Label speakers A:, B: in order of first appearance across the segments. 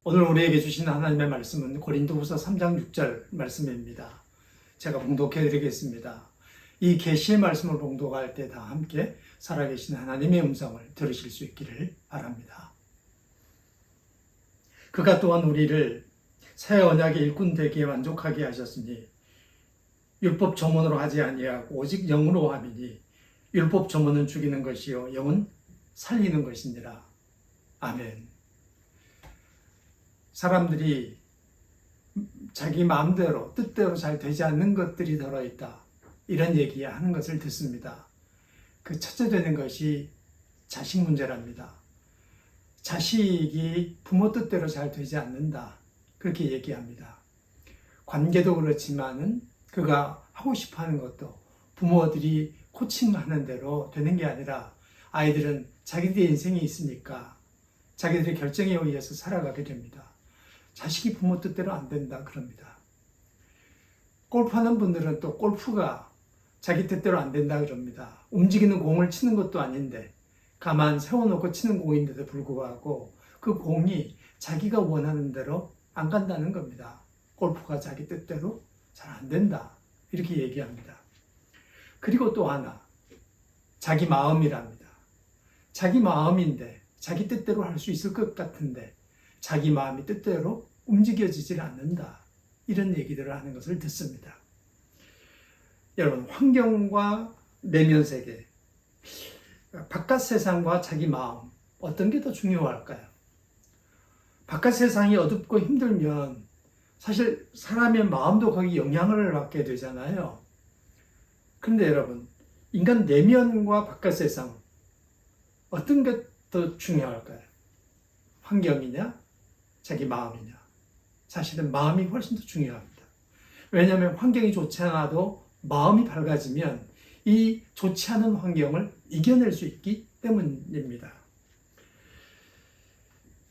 A: 오늘 우리에게 주신 하나님의 말씀은 고린도후서 3장 6절 말씀입니다. 제가 봉독해 드리겠습니다. 이 계시의 말씀을 봉독할 때 다 함께 살아계신 하나님의 음성을 들으실 수 있기를 바랍니다. 그가 또한 우리를 새 언약의 일꾼 되기에 만족하게 하셨으니 율법 조문으로 하지 아니하고 오직 영으로 함이니 율법 조문은 죽이는 것이요 영은 살리는 것이니라. 아멘. 사람들이 자기 마음대로 뜻대로 잘 되지 않는 것들이 들어있다, 이런 얘기하는 것을 듣습니다. 그 첫째 되는 것이 자식 문제랍니다. 자식이 부모 뜻대로 잘 되지 않는다, 그렇게 얘기합니다. 관계도 그렇지만은 그가 하고 싶어하는 것도 부모들이 코칭하는 대로 되는 게 아니라 아이들은 자기들의 인생이 있으니까 자기들의 결정에 의해서 살아가게 됩니다. 자식이 부모 뜻대로 안 된다 그럽니다. 골프하는 분들은 또 골프가 자기 뜻대로 안 된다 그럽니다. 움직이는 공을 치는 것도 아닌데 가만 세워놓고 치는 공인데도 불구하고 그 공이 자기가 원하는 대로 안 간다는 겁니다. 골프가 자기 뜻대로 잘 안 된다, 이렇게 얘기합니다. 그리고 또 하나, 자기 마음이랍니다. 자기 마음인데 자기 뜻대로 할 수 있을 것 같은데 자기 마음이 뜻대로 움직여지질 않는다, 이런 얘기들을 하는 것을 듣습니다. 여러분, 환경과 내면 세계, 바깥 세상과 자기 마음, 어떤 게 더 중요할까요? 바깥 세상이 어둡고 힘들면 사실 사람의 마음도 거기 영향을 받게 되잖아요. 그런데 여러분, 인간 내면과 바깥 세상, 어떤 게 더 중요할까요? 환경이냐, 자기 마음이냐? 사실은 마음이 훨씬 더 중요합니다. 왜냐하면 환경이 좋지 않아도 마음이 밝아지면 이 좋지 않은 환경을 이겨낼 수 있기 때문입니다.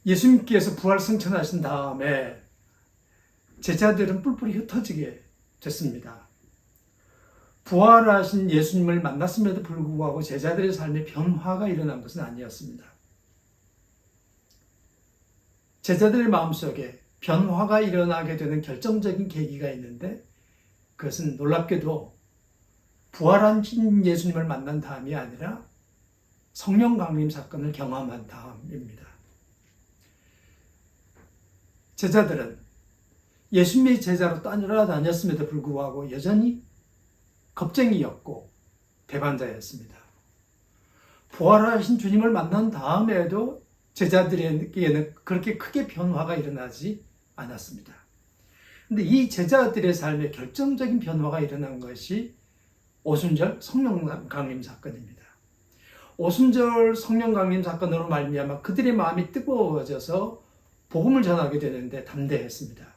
A: 예수님께서 부활 승천하신 다음에 제자들은 뿔뿔이 흩어지게 됐습니다. 부활하신 예수님을 만났음에도 불구하고 제자들의 삶에 변화가 일어난 것은 아니었습니다. 제자들의 마음속에 변화가 일어나게 되는 결정적인 계기가 있는데 그것은 놀랍게도 부활한 예수님을 만난 다음이 아니라 성령 강림 사건을 경험한 다음입니다. 제자들은 예수님의 제자로 따라다녔음에도 불구하고 여전히 겁쟁이였고 배반자였습니다. 부활하신 주님을 만난 다음에도 제자들에게는 그렇게 크게 변화가 일어나지 않았습니다. 그런데 이 제자들의 삶에 결정적인 변화가 일어난 것이 오순절 성령 강림 사건입니다. 오순절 성령 강림 사건으로 말미암아 그들의 마음이 뜨거워져서 복음을 전하게 되는데 담대했습니다.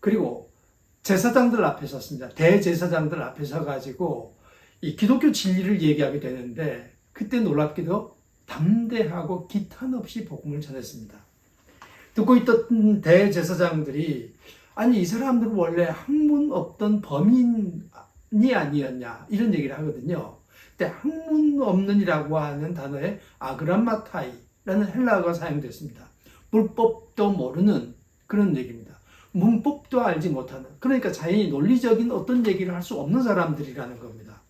A: 그리고 제사장들 앞에 섰습니다. 대제사장들 앞에 서가지고 이 기독교 진리를 얘기하게 되는데 그때 놀랍게도 담대하고 기탄 없이 복음을 전했습니다. 듣고 있던 대제사장들이 아니 이 사람들은 원래 학문 없던 범인이 아니었냐, 이런 얘기를 하거든요. 근데 학문 없는이라고 하는 단어에 아그람마타이라는 헬라어가 사용됐습니다. 불법도 모르는 그런 얘기입니다. 문법도 알지 못하는, 그러니까 자연히 논리적인 어떤 얘기를 할 수 없는 사람들이라는 겁니다.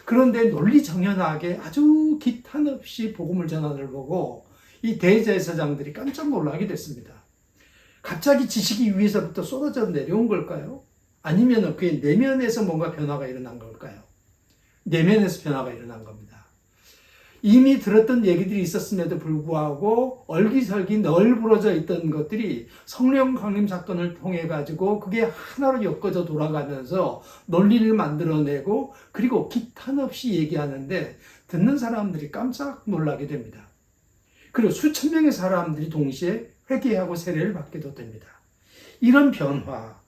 A: 그런데 논리정연하게 아주 기탄 없이 복음을 전하는 걸 보고 이 대제사장들이 깜짝 놀라게 됐습니다. 갑자기 지식이 위에서부터 쏟아져 내려온 걸까요? 아니면 그의 내면에서 뭔가 변화가 일어난 걸까요? 내면에서 변화가 일어난 겁니다. 이미 들었던 얘기들이 있었음에도 불구하고 얼기설기 널브러져 있던 것들이 성령 강림 사건을 통해 가지고 그게 하나로 엮어져 돌아가면서 논리를 만들어내고 그리고 기탄 없이 얘기하는데 듣는 사람들이 깜짝 놀라게 됩니다. 그리고 수천 명의 사람들이 동시에 회개하고 세례를 받게도 됩니다. 이런 변화,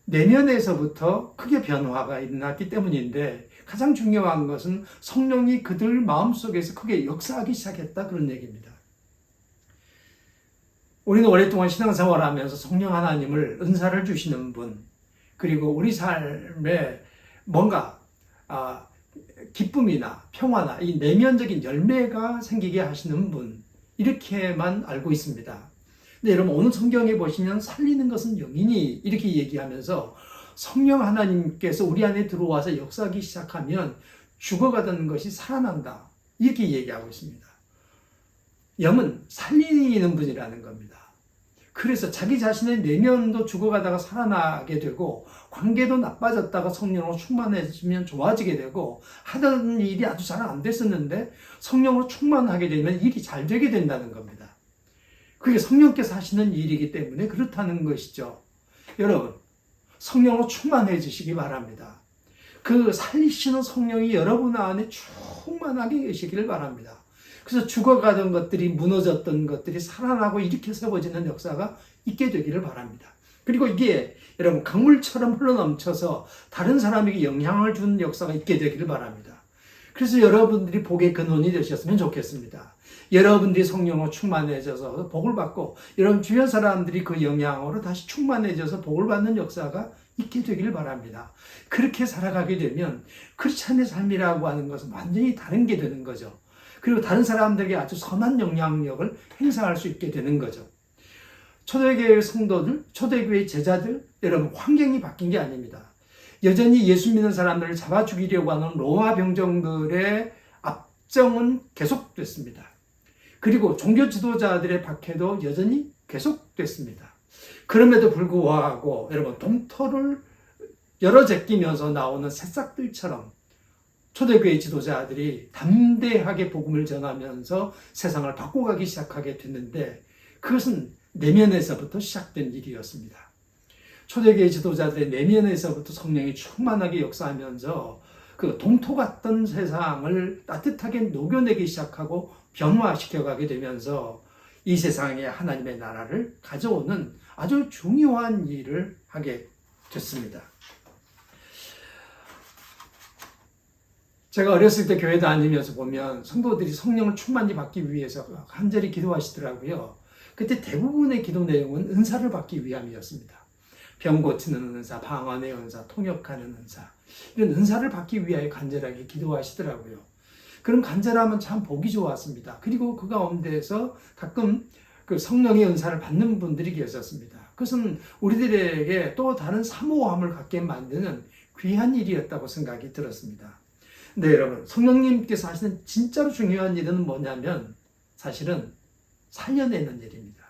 A: 내면에서부터 크게 변화가 일어났기 때문인데 가장 중요한 것은 성령이 그들 마음속에서 크게 역사하기 시작했다, 그런 얘기입니다. 우리는 오랫동안 신앙생활을 하면서 성령 하나님을 은사를 주시는 분, 그리고 우리 삶에 뭔가 기쁨이나 평화나 이 내면적인 열매가 생기게 하시는 분, 이렇게만 알고 있습니다. 근데 여러분 오늘 성경에 보시면 살리는 것은 영이니 이렇게 얘기하면서 성령 하나님께서 우리 안에 들어와서 역사하기 시작하면 죽어가던 것이 살아난다. 이렇게 얘기하고 있습니다. 영은 살리는 분이라는 겁니다. 그래서 자기 자신의 내면도 죽어가다가 살아나게 되고 관계도 나빠졌다가 성령으로 충만해지면 좋아지게 되고 하던 일이 아주 잘 안 됐었는데 성령으로 충만하게 되면 일이 잘 되게 된다는 겁니다. 그게 성령께서 하시는 일이기 때문에 그렇다는 것이죠. 여러분, 성령으로 충만해지시기 바랍니다. 그 살리시는 성령이 여러분 안에 충만하게 계시기를 바랍니다. 그래서 죽어가던 것들이, 무너졌던 것들이 살아나고 이렇게 세워지는 역사가 있게 되기를 바랍니다. 그리고 이게 여러분 강물처럼 흘러넘쳐서 다른 사람에게 영향을 주는 역사가 있게 되기를 바랍니다. 그래서 여러분들이 복의 근원이 되셨으면 좋겠습니다. 여러분들이 성령으로 충만해져서 복을 받고 여러분 주변 사람들이 그 영향으로 다시 충만해져서 복을 받는 역사가 있게 되기를 바랍니다. 그렇게 살아가게 되면 크리스찬의 삶이라고 하는 것은 완전히 다른 게 되는 거죠. 그리고 다른 사람들에게 아주 선한 영향력을 행사할 수 있게 되는 거죠. 초대교회 성도들, 초대교회 제자들, 여러분 환경이 바뀐 게 아닙니다. 여전히 예수 믿는 사람들을 잡아 죽이려고 하는 로마 병정들의 압정은 계속됐습니다. 그리고 종교 지도자들의 박해도 여전히 계속됐습니다. 그럼에도 불구하고 여러분 동토를 열어 제끼면서 나오는 새싹들처럼 초대교회 지도자들이 담대하게 복음을 전하면서 세상을 바꿔가기 시작하게 됐는데 그것은 내면에서부터 시작된 일이었습니다. 초대교회 지도자들의 내면에서부터 성령이 충만하게 역사하면서 그 동토 같던 세상을 따뜻하게 녹여내기 시작하고 변화시켜가게 되면서 이 세상에 하나님의 나라를 가져오는 아주 중요한 일을 하게 됐습니다. 제가 어렸을 때 교회 다니면서 보면 성도들이 성령을 충만히 받기 위해서 간절히 기도하시더라고요. 그때 대부분의 기도 내용은 은사를 받기 위함이었습니다. 병 고치는 은사, 방언의 은사, 통역하는 은사, 이런 은사를 받기 위하여 간절하게 기도하시더라고요. 그런 간절함은 참 보기 좋았습니다. 그리고 그 가운데에서 가끔 그 성령의 은사를 받는 분들이 계셨습니다. 그것은 우리들에게 또 다른 사모함을 갖게 만드는 귀한 일이었다고 생각이 들었습니다. 네, 여러분, 성령님께서 하시는 진짜로 중요한 일은 뭐냐면 사실은 살려내는 일입니다.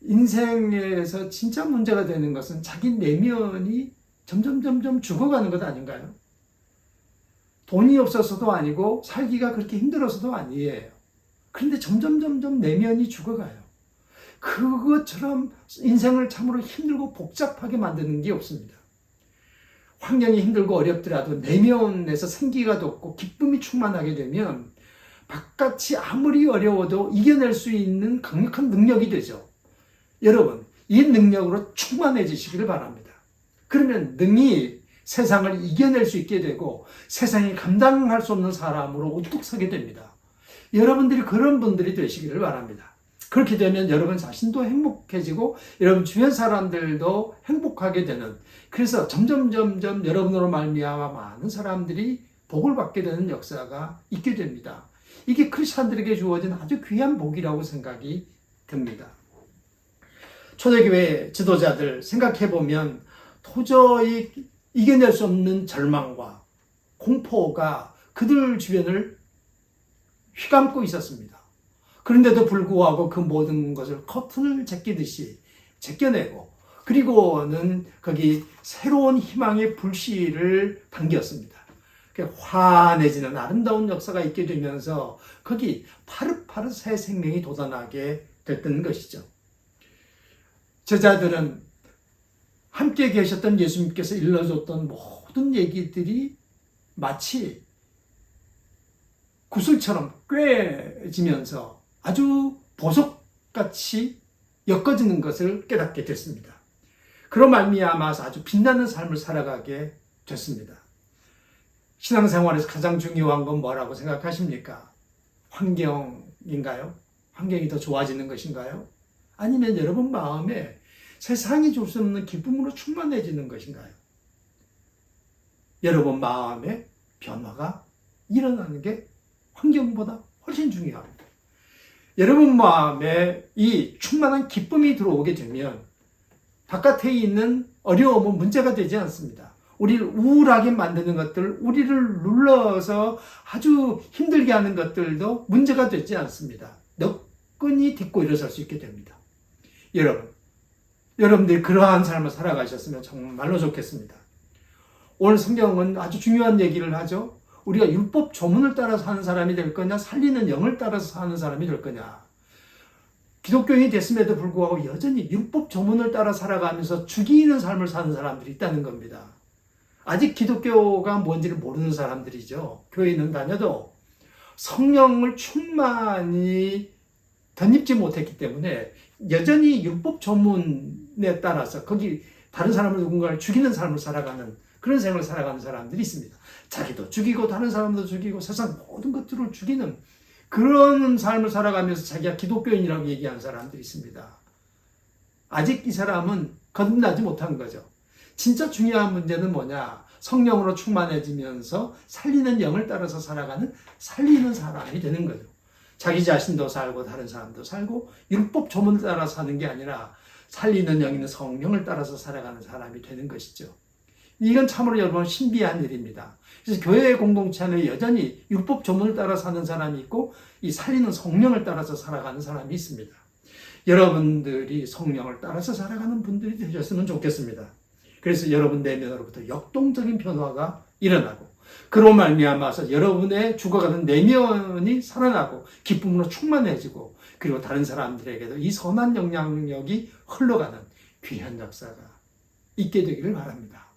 A: 인생에서 진짜 문제가 되는 것은 자기 내면이 점점 죽어가는 것 아닌가요? 돈이 없어서도 아니고 살기가 그렇게 힘들어서도 아니에요. 그런데 점점 내면이 죽어가요. 그것처럼 인생을 참으로 힘들고 복잡하게 만드는 게 없습니다. 환경이 힘들고 어렵더라도 내면에서 생기가 돋고 기쁨이 충만하게 되면 바깥이 아무리 어려워도 이겨낼 수 있는 강력한 능력이 되죠. 여러분, 이 능력으로 충만해지시기를 바랍니다. 그러면 능히 세상을 이겨낼 수 있게 되고 세상이 감당할 수 없는 사람으로 우뚝 서게 됩니다. 여러분들이 그런 분들이 되시기를 바랍니다. 그렇게 되면 여러분 자신도 행복해지고 여러분 주변 사람들도 행복하게 되는, 그래서 점점 여러분으로 말미암아 많은 사람들이 복을 받게 되는 역사가 있게 됩니다. 이게 크리스찬들에게 주어진 아주 귀한 복이라고 생각이 듭니다. 초대교회 지도자들 생각해보면 도저히 이겨낼 수 없는 절망과 공포가 그들 주변을 휘감고 있었습니다. 그런데도 불구하고 그 모든 것을 커튼을 제끼듯이 제껴내고 그리고는 거기 새로운 희망의 불씨를 당겼습니다. 환해지는 아름다운 역사가 있게 되면서 거기 파릇파릇 새 생명이 돋아나게 됐던 것이죠. 제자들은 함께 계셨던 예수님께서 일러줬던 모든 얘기들이 마치 구슬처럼 꿰지면서 아주 보석같이 엮어지는 것을 깨닫게 됐습니다. 그로 말미암아서 아주 빛나는 삶을 살아가게 됐습니다. 신앙생활에서 가장 중요한 건 뭐라고 생각하십니까? 환경인가요? 환경이 더 좋아지는 것인가요? 아니면 여러분 마음에 세상이 줄 수 없는 기쁨으로 충만해지는 것인가요? 여러분 마음에 변화가 일어나는 게 환경보다 훨씬 중요합니다. 여러분 마음에 이 충만한 기쁨이 들어오게 되면 바깥에 있는 어려움은 문제가 되지 않습니다. 우리를 우울하게 만드는 것들, 우리를 눌러서 아주 힘들게 하는 것들도 문제가 되지 않습니다. 너끈히 딛고 일어설 수 있게 됩니다. 여러분들이 그러한 삶을 살아가셨으면 정말로 좋겠습니다. 오늘 성경은 아주 중요한 얘기를 하죠. 우리가 율법 조문을 따라서 사는 사람이 될 거냐, 살리는 영을 따라서 사는 사람이 될 거냐. 기독교인이 됐음에도 불구하고 여전히 율법 조문을 따라 살아가면서 죽이는 삶을 사는 사람들이 있다는 겁니다. 아직 기독교가 뭔지를 모르는 사람들이죠. 교회는 다녀도 성령을 충만히 덧입지 못했기 때문에 여전히 율법 조문에 따라서 거기 다른 사람을 누군가를 죽이는 삶을 살아가는 그런 생을 살아가는 사람들이 있습니다. 자기도 죽이고 다른 사람도 죽이고 세상 모든 것들을 죽이는 그런 삶을 살아가면서 자기가 기독교인이라고 얘기하는 사람들이 있습니다. 아직 이 사람은 거듭나지 못한 거죠. 진짜 중요한 문제는 뭐냐? 성령으로 충만해지면서 살리는 영을 따라서 살아가는 살리는 사람이 되는 거죠. 자기 자신도 살고 다른 사람도 살고 율법 조문을 따라 사는 게 아니라 살리는 영 있는 성령을 따라서 살아가는 사람이 되는 것이죠. 이건 참으로 여러분 신비한 일입니다. 그래서 교회의 공동체 안에 여전히 율법 조문을 따라 사는 사람이 있고 이 살리는 성령을 따라서 살아가는 사람이 있습니다. 여러분들이 성령을 따라서 살아가는 분들이 되셨으면 좋겠습니다. 그래서 여러분 내면으로부터 역동적인 변화가 일어나고 그로 말미암아서 여러분의 죽어가는 내면이 살아나고 기쁨으로 충만해지고 그리고 다른 사람들에게도 이 선한 영향력이 흘러가는 귀한 역사가 있게 되기를 바랍니다.